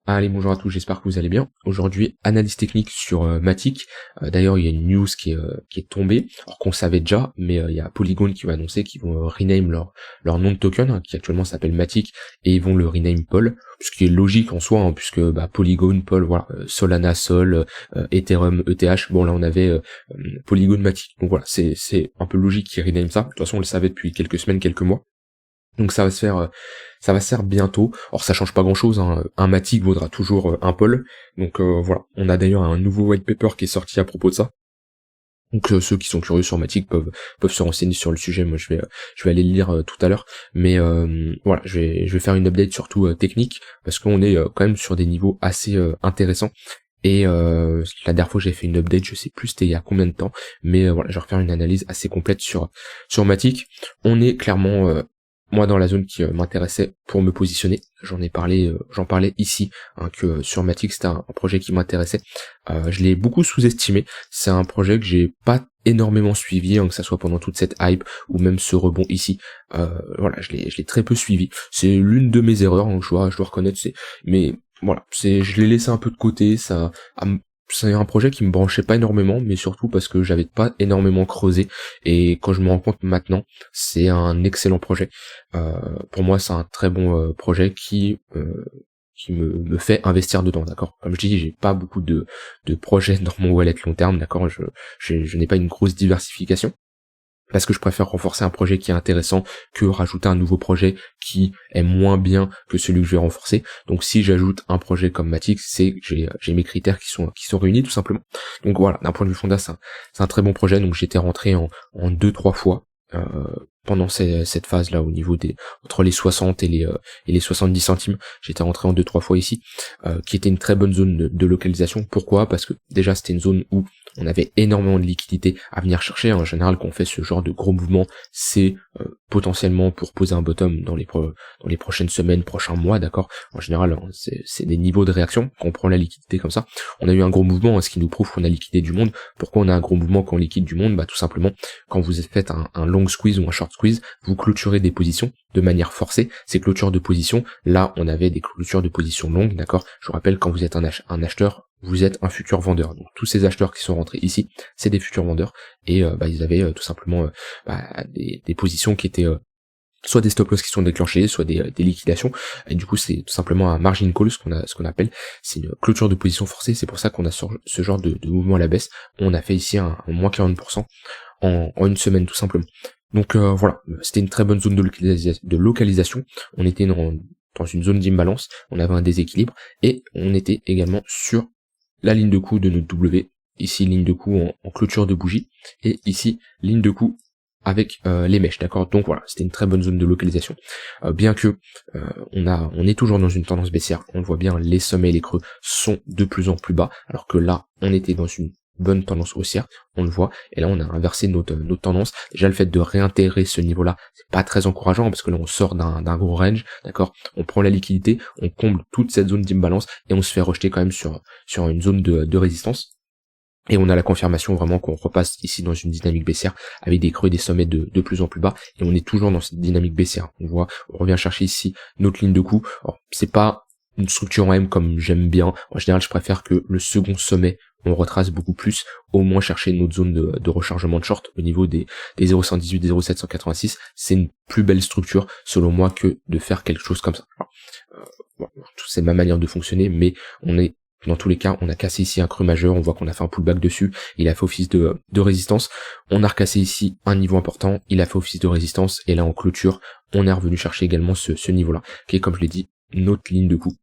Allez, bonjour à tous, j'espère que vous allez bien. Aujourd'hui, analyse technique sur Matic. D'ailleurs, il y a une news qui est tombée, alors qu'on savait déjà, mais il y a Polygon qui va annoncer qu'ils vont rename leur nom de token, qui actuellement s'appelle Matic, et ils vont le rename Pol, ce qui est logique en soi, puisque Polygon, Pol, voilà, Solana, Sol, Ethereum, ETH, bon là on avait Polygon, Matic. Donc voilà, c'est un peu logique qu'ils rename ça. De toute façon, on le savait depuis quelques semaines, quelques mois. Donc ça va se faire bientôt. Alors ça change pas grand chose, un Matic vaudra toujours un Pol. Donc voilà, on a d'ailleurs un nouveau white paper qui est sorti à propos de ça. Donc ceux qui sont curieux sur Matic peuvent se renseigner sur le sujet. Moi je vais aller le lire tout à l'heure. Mais voilà, je vais faire une update surtout technique, parce qu'on est quand même sur des niveaux assez intéressants. Et la dernière fois que j'ai fait une update, je sais plus c'était il y a combien de temps, mais voilà, je vais refaire une analyse assez complète sur Matic. On est clairement moi dans la zone qui m'intéressait pour me positionner. J'en parlais ici, que sur Matic c'était un projet qui m'intéressait. Je l'ai beaucoup sous-estimé. C'est un projet que j'ai pas énormément suivi, que ça soit pendant toute cette hype ou même ce rebond ici. Voilà, je l'ai très peu suivi. C'est l'une de mes erreurs, je dois reconnaître. Mais voilà, je l'ai laissé un peu de côté. C'est un projet qui me branchait pas énormément, mais surtout parce que j'avais pas énormément creusé, et quand je me rends compte maintenant, c'est un excellent projet. Pour moi, c'est un très bon projet qui me fait investir dedans, d'accord. Comme je dis, j'ai pas beaucoup de projets dans mon wallet long terme, d'accord. Je n'ai pas une grosse diversification, parce que je préfère renforcer un projet qui est intéressant que rajouter un nouveau projet qui est moins bien que celui que je vais renforcer. Donc si j'ajoute un projet comme Matic, c'est que j'ai mes critères qui sont réunis tout simplement. Donc voilà, d'un point de vue fonda, c'est un très bon projet. Donc j'étais rentré en 2-3 fois pendant cette phase là, au niveau entre les 60 et les 70 centimes, j'étais rentré en 2-3 fois ici, qui était une très bonne zone de localisation. Pourquoi? Parce que déjà c'était une zone où on avait énormément de liquidités à venir chercher. En général, quand on fait ce genre de gros mouvements, c'est potentiellement pour poser un bottom dans les prochaines semaines, prochains mois, d'accord. En général, c'est des niveaux de réaction quand on prend la liquidité comme ça. On a eu un gros mouvement, ce qui nous prouve qu'on a liquidé du monde. Pourquoi on a un gros mouvement quand on liquide du monde? Tout simplement, quand vous faites un long squeeze ou un short squeeze, vous clôturez des positions de manière forcée. Ces clôtures de position, là, on avait des clôtures de position longues, d'accord. Je vous rappelle, quand vous êtes un acheteur, vous êtes un futur vendeur. Donc tous ces acheteurs qui sont rentrés ici, c'est des futurs vendeurs, et ils avaient tout simplement des positions qui étaient soit des stop loss qui sont déclenchés, soit des liquidations, et du coup c'est tout simplement un margin call, ce qu'on appelle, c'est une clôture de position forcée. C'est pour ça qu'on a ce genre de mouvement à la baisse. On a fait ici un moins 40% en une semaine tout simplement. Donc voilà, c'était une très bonne zone de localisation. On était dans une zone d'imbalance, on avait un déséquilibre, et on était également sur la ligne de coup de notre W, ici ligne de coup en clôture de bougie, et ici ligne de coup avec les mèches, d'accord. Donc voilà, c'était une très bonne zone de localisation, bien que on est toujours dans une tendance baissière. On le voit bien, les sommets et les creux sont de plus en plus bas, alors que là on était dans une bonne tendance haussière, on le voit, et là on a inversé notre tendance. Déjà le fait de réintégrer ce niveau là, c'est pas très encourageant, parce que là on sort d'un gros range, d'accord. On prend la liquidité, on comble toute cette zone d'imbalance, et on se fait rejeter quand même sur une zone de résistance. Et on a la confirmation vraiment qu'on repasse ici dans une dynamique baissière, avec des creux et des sommets de plus en plus bas, et on est toujours dans cette dynamique baissière. On revient chercher ici notre ligne de coup. Alors c'est pas une structure en M comme j'aime bien. En général, je préfère que le second sommet, on retrace beaucoup plus, au moins chercher notre zone de rechargement de short au niveau des 0,118, des 0,786. C'est une plus belle structure, selon moi, que de faire quelque chose comme ça. Alors, c'est ma manière de fonctionner, mais dans tous les cas, on a cassé ici un creux majeur, on voit qu'on a fait un pullback dessus, il a fait office de résistance, on a recassé ici un niveau important, il a fait office de résistance, et là en clôture, on est revenu chercher également ce niveau-là, qui est, comme je l'ai dit, notre ligne de coup.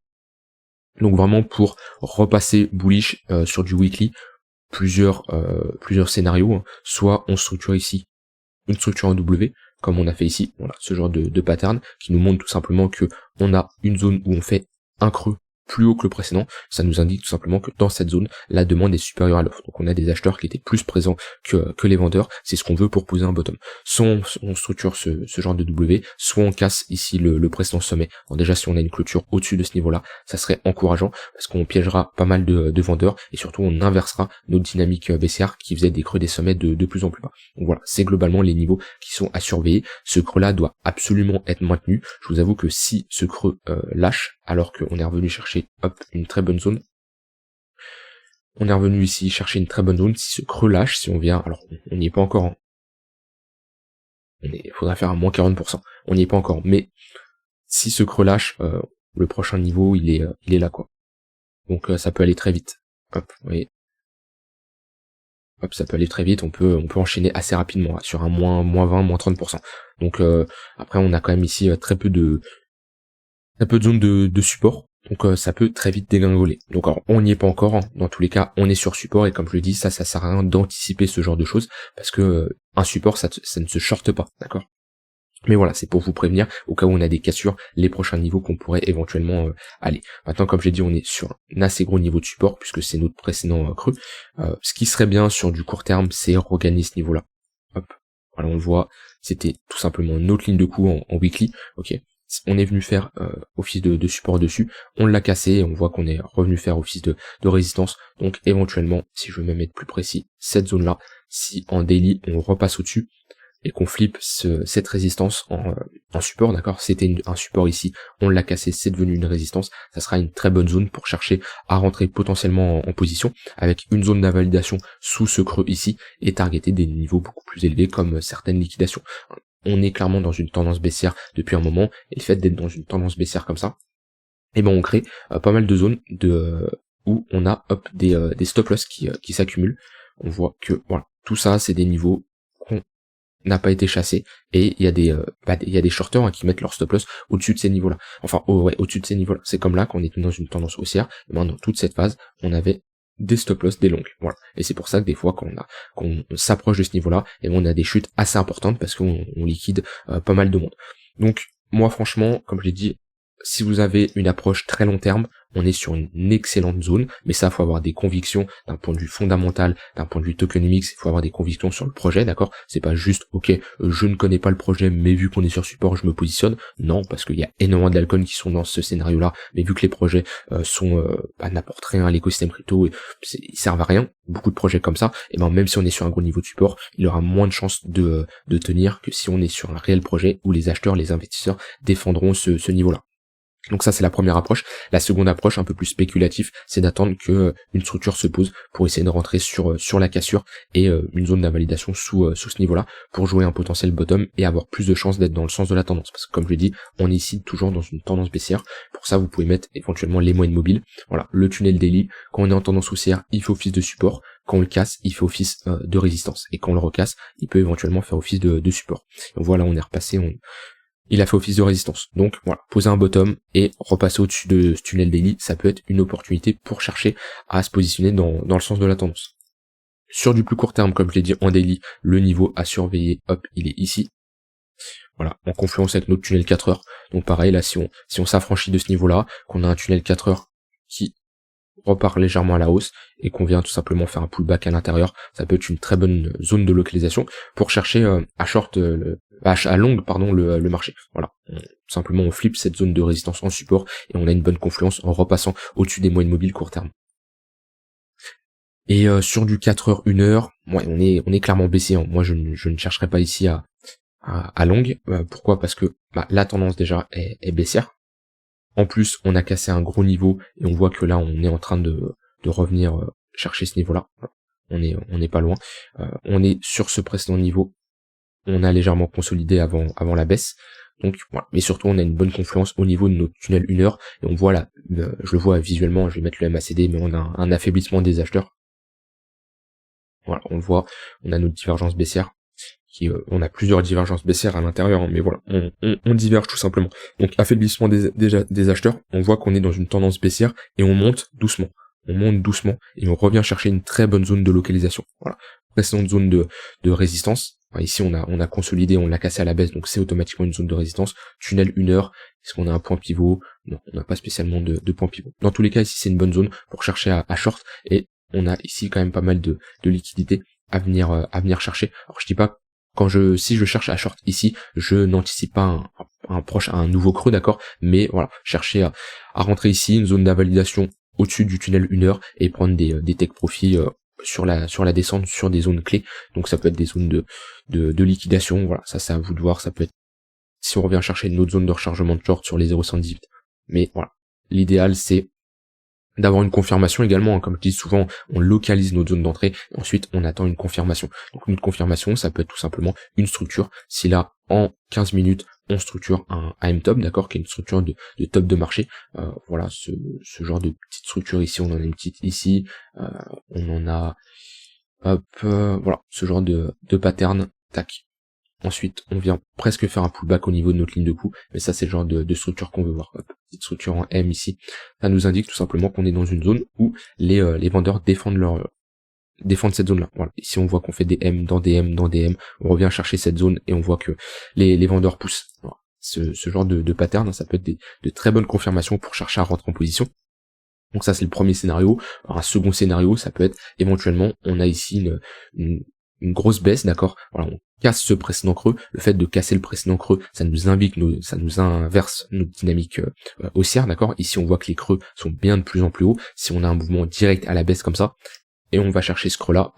Donc vraiment, pour repasser bullish sur du weekly, plusieurs scénarios, soit on structure ici une structure en W, comme on a fait ici, voilà, ce genre de pattern, qui nous montre tout simplement que on a une zone où on fait un creux plus haut que le précédent. Ça nous indique tout simplement que dans cette zone, la demande est supérieure à l'offre. Donc on a des acheteurs qui étaient plus présents que les vendeurs. C'est ce qu'on veut pour poser un bottom. Soit on structure ce genre de W, soit on casse ici le précédent sommet. Alors déjà, si on a une clôture au-dessus de ce niveau-là, ça serait encourageant, parce qu'on piégera pas mal de vendeurs, et surtout on inversera notre dynamique baissière qui faisait des creux des sommets de plus en plus bas. Donc voilà, c'est globalement les niveaux qui sont à surveiller. Ce creux-là doit absolument être maintenu. Je vous avoue que si ce creux lâche alors qu'on est revenu chercher, hop, une très bonne zone. On est revenu ici chercher une très bonne zone. Si ce creux lâche, si on vient, alors on n'y est pas encore, hein. Il faudra faire un moins 40%. On n'y est pas encore, mais si ce creux lâche, le prochain niveau, il est là, quoi. Donc ça peut aller très vite. Hop, vous voyez. Hop, ça peut aller très vite, on peut enchaîner assez rapidement, là, sur un moins 20, moins 30%. Donc après on a quand même ici très peu de zones de support. Donc ça peut très vite dégringoler. Donc alors, on n'y est pas encore, hein. Dans tous les cas, on est sur support, et comme je le dis, ça sert à rien d'anticiper ce genre de choses, parce que un support, ça ne se shorte pas, d'accord? Mais voilà, c'est pour vous prévenir, au cas où on a des cassures, les prochains niveaux qu'on pourrait éventuellement aller. Maintenant, comme j'ai dit, on est sur un assez gros niveau de support, puisque c'est notre précédent creux. Ce qui serait bien sur du court terme, c'est regagner ce niveau-là. Hop, voilà, on le voit, c'était tout simplement notre ligne de coup en weekly, ok. On est venu faire office de support dessus, on l'a cassé, et on voit qu'on est revenu faire office de résistance. Donc éventuellement, si je veux même être plus précis, cette zone-là, si en daily on repasse au-dessus, et qu'on flippe cette résistance en support, d'accord, c'était un support ici, on l'a cassé, c'est devenu une résistance, ça sera une très bonne zone pour chercher à rentrer potentiellement en position, avec une zone d'invalidation sous ce creux ici, et targeter des niveaux beaucoup plus élevés comme certaines liquidations. On est clairement dans une tendance baissière depuis un moment, et le fait d'être dans une tendance baissière comme ça, et ben on crée pas mal de zones où on a des stop loss qui s'accumulent. On voit que voilà, tout ça c'est des niveaux n'a pas été chassé, et il y a des shorters, hein, qui mettent leur stop loss au-dessus de ces niveaux-là. Enfin, au-dessus de ces niveaux-là. C'est comme là qu'on est dans une tendance haussière, et maintenant, dans toute cette phase, on avait des stop loss, des longues. Voilà. Et c'est pour ça que des fois, qu'on s'approche de ce niveau-là, et on a des chutes assez importantes parce qu'on liquide pas mal de monde. Donc, moi, franchement, comme je l'ai dit, si vous avez une approche très long terme, on est sur une excellente zone, mais ça, faut avoir des convictions d'un point de vue fondamental, d'un point de vue tokenomics, il faut avoir des convictions sur le projet, d'accord? C'est pas juste, ok, je ne connais pas le projet, mais vu qu'on est sur support, je me positionne. Non, parce qu'il y a énormément d'alcools qui sont dans ce scénario-là, mais vu que les projets n'apportent rien à l'écosystème crypto, ils servent à rien, beaucoup de projets comme ça, et ben même si on est sur un gros niveau de support, il aura moins de chances de tenir que si on est sur un réel projet où les acheteurs, les investisseurs défendront ce niveau-là. Donc ça, c'est la première approche. La seconde approche, un peu plus spéculative, c'est d'attendre que une structure se pose pour essayer de rentrer sur la cassure et une zone d'invalidation sous ce niveau-là pour jouer un potentiel bottom et avoir plus de chances d'être dans le sens de la tendance. Parce que comme je l'ai dit, on est ici toujours dans une tendance baissière. Pour ça, vous pouvez mettre éventuellement les moyennes mobiles. Voilà, le tunnel daily. Quand on est en tendance haussière, il fait office de support. Quand on le casse, il fait office de résistance. Et quand on le recasse, il peut éventuellement faire office de support. Donc voilà, on est repassé, il a fait office de résistance. Donc voilà, poser un bottom et repasser au-dessus de ce tunnel daily, ça peut être une opportunité pour chercher à se positionner dans le sens de la tendance. Sur du plus court terme, comme je l'ai dit en daily, le niveau à surveiller, hop, il est ici. Voilà, en confluence avec notre tunnel 4 heures. Donc pareil, là, si on s'affranchit de ce niveau-là, qu'on a un tunnel 4 heures qui repart légèrement à la hausse et qu'on vient tout simplement faire un pullback à l'intérieur, ça peut être une très bonne zone de localisation pour chercher à longue le marché. Voilà, simplement on flippe cette zone de résistance en support et on a une bonne confluence en repassant au-dessus des moyennes mobiles court terme. Et sur du 4 heures, 1 heure, ouais, on est clairement baissé, hein. Moi je ne chercherai pas ici à longue. Pourquoi? Parce que la tendance déjà est baissière. En plus, on a cassé un gros niveau et on voit que là, on est en train de revenir chercher ce niveau-là. On est pas loin. On est sur ce précédent niveau. On a légèrement consolidé avant la baisse. Donc voilà. Mais surtout, on a une bonne confluence au niveau de notre tunnel 1 heure. Et on voit là, je le vois visuellement, je vais mettre le MACD, mais on a un affaiblissement des acheteurs. Voilà, on le voit, on a notre divergence baissière. On a plusieurs divergences baissières à l'intérieur, hein, mais voilà, on diverge tout simplement. Donc affaiblissement des acheteurs, on voit qu'on est dans une tendance baissière et on monte doucement. Et on revient chercher une très bonne zone de localisation. Voilà, précédente zone de résistance. Enfin, ici on a consolidé, on l'a cassé à la baisse, donc c'est automatiquement une zone de résistance. Tunnel 1 heure, est-ce qu'on a un point pivot? Non, on n'a pas spécialement de point pivot. Dans tous les cas, ici c'est une bonne zone pour chercher à short, et on a ici quand même pas mal de liquidités à venir chercher. Alors je dis pas si je cherche à short ici, je n'anticipe pas un nouveau creux, d'accord, mais voilà, chercher à rentrer ici, une zone d'invalidation au-dessus du tunnel 1 heure et prendre des take profits sur la descente sur des zones clés. Donc ça peut être des zones de liquidation, voilà, ça c'est à vous de voir. Ça peut être, si on revient chercher une autre zone de rechargement de short sur les 0,118, mais voilà, l'idéal c'est d'avoir une confirmation également, hein. Comme je dis souvent, on localise notre zone d'entrée, et ensuite on attend une confirmation. Donc une confirmation, ça peut être tout simplement une structure. Si là, en 15 minutes, on structure un AM top, d'accord, qui est une structure de top de marché, voilà, ce genre de petite structure ici, on en a une petite ici, on en a, hop, voilà, ce genre de pattern, tac. Ensuite, on vient presque faire un pullback au niveau de notre ligne de coup, mais ça c'est le genre de structure qu'on veut voir. Hop, petite structure en M ici, ça nous indique tout simplement qu'on est dans une zone où les vendeurs défendent cette zone-là. Voilà. Ici on voit qu'on fait des M dans des M dans des M, on revient chercher cette zone et on voit que les vendeurs poussent. Voilà. Ce genre de pattern, ça peut être de très bonnes confirmations pour chercher à rentrer en position. Donc ça c'est le premier scénario. Alors, un second scénario, ça peut être éventuellement, on a ici une grosse baisse, d'accord. Voilà, on casse ce précédent creux. Le fait de casser le précédent creux, ça nous inverse notre dynamique haussière, d'accord. Ici on voit que les creux sont bien de plus en plus hauts. Si on a un mouvement direct à la baisse comme ça, et on va chercher ce creux là,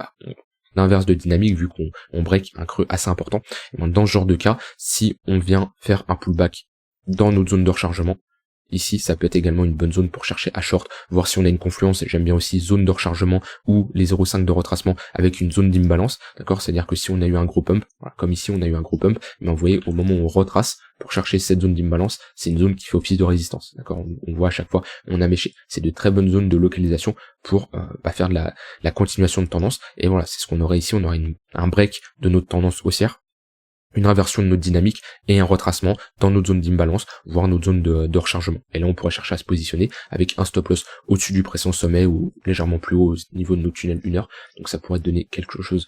l'inverse de dynamique vu qu'on break un creux assez important. Et bien, dans ce genre de cas, si on vient faire un pullback dans notre zone de rechargement, ici, ça peut être également une bonne zone pour chercher à short, voir si on a une confluence. J'aime bien aussi zone de rechargement ou les 0,5 de retracement avec une zone d'imbalance, d'accord. C'est-à-dire que si on a eu un gros pump, voilà, comme ici on a eu un gros pump, mais vous voyez au moment où on retrace pour chercher cette zone d'imbalance, c'est une zone qui fait office de résistance, d'accord. On voit à chaque fois on a méché. C'est de très bonnes zones de localisation pour faire de la continuation de tendance. Et voilà, c'est ce qu'on aurait ici. On aurait un break de notre tendance haussière, une inversion de notre dynamique et un retracement dans notre zone d'imbalance, voire notre zone de rechargement. Et là, on pourrait chercher à se positionner avec un stop loss au-dessus du précédent sommet ou légèrement plus haut au niveau de notre tunnel 1 heure. Donc ça pourrait donner quelque chose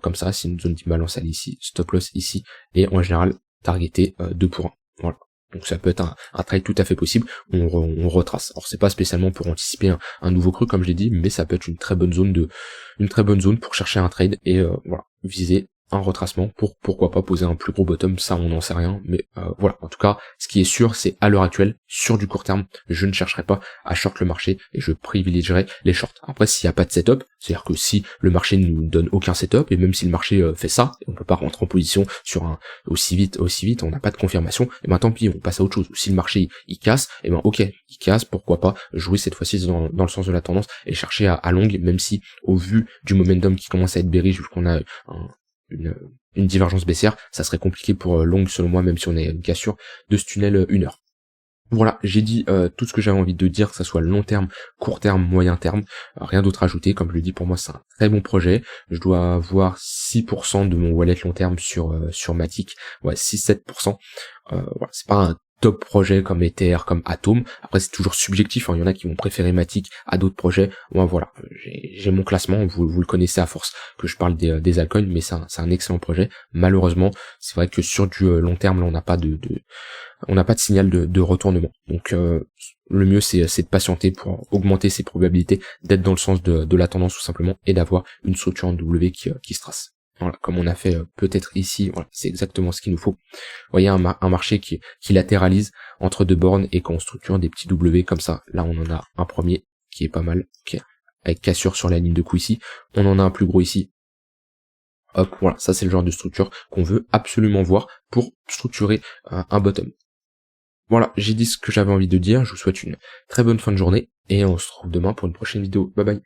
comme ça. Si une zone d'imbalance elle est ici, stop loss ici, et en général targeté 2 pour 1. Voilà. Donc ça peut être un trade tout à fait possible. On retrace. Alors c'est pas spécialement pour anticiper un nouveau creux comme je l'ai dit, mais ça peut être une très bonne zone pour chercher un trade et voilà, viser un retracement pour pourquoi pas poser un plus gros bottom, ça on n'en sait rien, mais voilà, en tout cas ce qui est sûr c'est à l'heure actuelle, sur du court terme, je ne chercherai pas à short le marché et je privilégierai les shorts. Après s'il n'y a pas de setup, c'est-à-dire que si le marché ne nous donne aucun setup, et même si le marché fait ça, et on peut pas rentrer en position sur un aussi vite, on n'a pas de confirmation, et ben tant pis, on passe à autre chose. Si le marché il casse, et ben ok, il casse, pourquoi pas jouer cette fois-ci dans le sens de la tendance et chercher à longue, même si au vu du momentum qui commence à être bearish, vu qu'on a une divergence baissière, ça serait compliqué pour long selon moi, même si on a une cassure de ce tunnel 1 heure. Voilà, j'ai dit tout ce que j'avais envie de dire, que ça soit long terme, court terme, moyen terme, rien d'autre à ajouter. Comme je le dis, pour moi c'est un très bon projet. Je dois avoir 6% de mon wallet long terme sur Matic, ouais 6-7%. Voilà, c'est pas un top projet comme Ether, comme Atom. Après c'est toujours subjectif, hein. Il y en a qui vont préférer Matic à d'autres projets. Moi voilà, j'ai mon classement, vous le connaissez à force que je parle des altcoins, mais c'est un excellent projet. Malheureusement, c'est vrai que sur du long terme, là on n'a pas de signal de retournement. Donc le mieux c'est de patienter pour augmenter ses probabilités d'être dans le sens de la tendance tout simplement et d'avoir une structure en W qui se trace. Voilà, comme on a fait peut-être ici, voilà, c'est exactement ce qu'il nous faut. Vous voyez un marché qui latéralise entre deux bornes et qu'on structure des petits W comme ça. Là on en a un premier qui est pas mal, okay, avec cassure sur la ligne de coup ici. On en a un plus gros ici. Hop, voilà, ça c'est le genre de structure qu'on veut absolument voir pour structurer un bottom. Voilà, j'ai dit ce que j'avais envie de dire, je vous souhaite une très bonne fin de journée, et on se retrouve demain pour une prochaine vidéo. Bye bye.